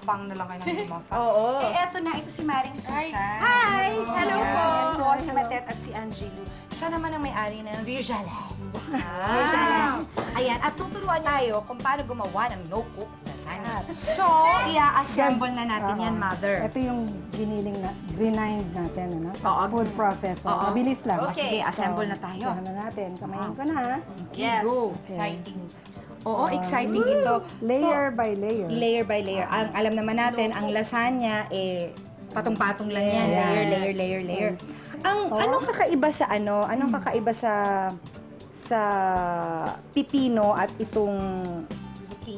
mukbang na lang kayo ng mukbang. Oo. Eh, eto na, ito si Maring Susan. Hi! Hello po! Yan po, si Matet at si Angelo. Siya naman ang may-ari ng Virgala. Ayan, at tuturuan tayo kung paano gumawa ng no-cook lasagna. So, i-assemble na natin yan, Mother. Ito yung grind natin, ano? Oo. Food processor. Mabilis lang. Sige, assemble na tayo. Usahan na natin. Kamayin ko na, ha? Okay, go. Exciting. Oo, exciting ito. Layer So, by layer. layer by layer. Ang alam naman natin, ang lasagna, patong-patong lang yan. Layer. Anong kakaiba sa ano? Anong kakaiba sa pipino at itong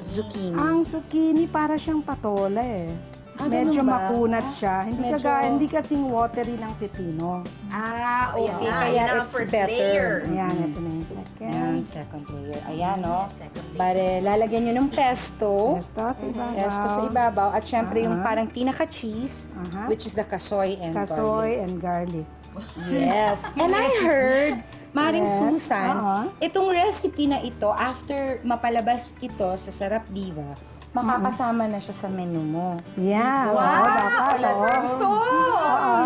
zucchini? Ang zucchini para siyang patola eh. Medyo ganun ba? makunat siya. Medyo- Hindi kasing watery ng pepino. Okay. Ayan. Kaya Ayan ang it's first better. layer. Ayan, ito na yung second. Ayan, second layer. Ayan, no? Second layer. Bare, lalagyan nyo ng pesto. Pesto sa ibabaw. Pesto sa ibabaw. At syempre, yung parang pinaka-cheese, which is the kasoy and garlic. Kasoy and garlic. Yes. And I heard, Maring Yes. Susan, Oo. itong recipe na ito, after mapalabas ito sa Sarap Diva, makakasama na siya sa menu mo. Yeah. Wow! Dapat.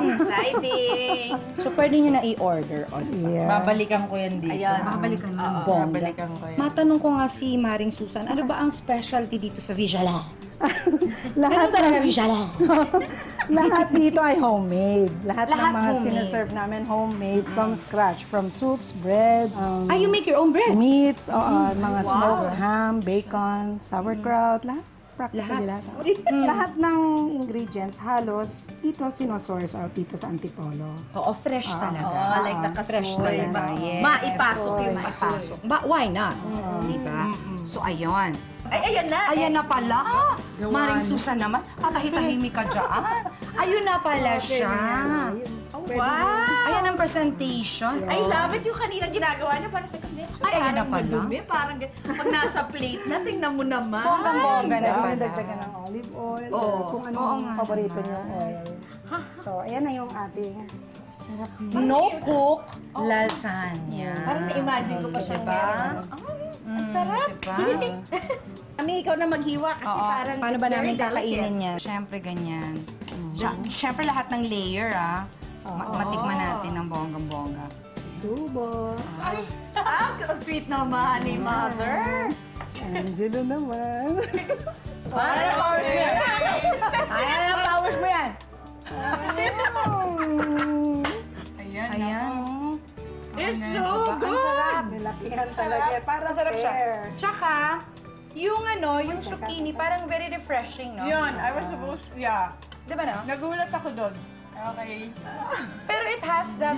Exciting! So, pwede nyo na i-order. Yeah. Babalikan ko yan dito. Ayan. Babalikan mo. Oo, Bongga. Babalikan ko yan. Matanong ko nga si Maring Susan, ano ba ang specialty dito sa Vijala? Lahat Ano talaga Vijala? Lahat dito ay homemade. Lahat ng Lahat mga homemade. sineserve namin homemade from scratch. From soups, breads, You make your own bread? meats, mga smoked ham, bacon, sauerkraut, lahat. Practically lahat. Lahat ng ingredients, halos, dito sinosource out dito sa Antipolo. Oo, fresh talaga. Oh, like the Fresh kasoy. talaga, yes. Maipasok yung Maipasok. But why not? Diba? So, ayun. Ay, ayan na. Ayan na pala. Maring Susan naman, katahi-tahimik ka dyan. Ayun na pala siya. Oh, wow! Ayan ang presentation. I love it yung kanina ginagawa niya para sa convention. Ay, ayan na pala. Madumi, parang pag nasa plate na, tingnan mo naman. Bonggang-bongga na Pwede pala. dagdagan ng olive oil, Oo. or kung Oo anong nga paborito naman. niyong oil. So, ayan na yung ating No-cook lasagna. Parang na-imagine ko pa siya. Diba? Ang sarap. Diba? Sige, Kami, ikaw na maghiwa kasi Oo. parang Paano it's ba very namin delicate. kakainin yan? Siyempre, ganyan. Siyempre, lahat ng layer, matikman natin ng bonggang-bongga. subo. Ang sweet naman ni Mother. Angelo naman. Para powers mo yan. Ayan ang powers mo yan! Ayan, oh. It's so Diba? Ang good. sarap. Nilakihan talaga. Para Masarap siya. fair. Tsaka, yung yung zucchini, parang very refreshing, no? Yun, I was supposed to, yeah. Di ba, no? Nagulat ako doon. Okay. Pero it has that,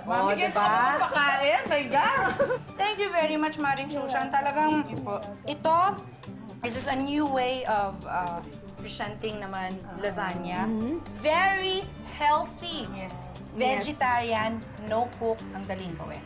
Mami, diba? diba? Pakain, my God. Thank you very much, Maring Susan. Talagang, ito, this is a new way of presenting naman lasagna. Very healthy. Yes. Vegetarian, no cook, ang daling gawin.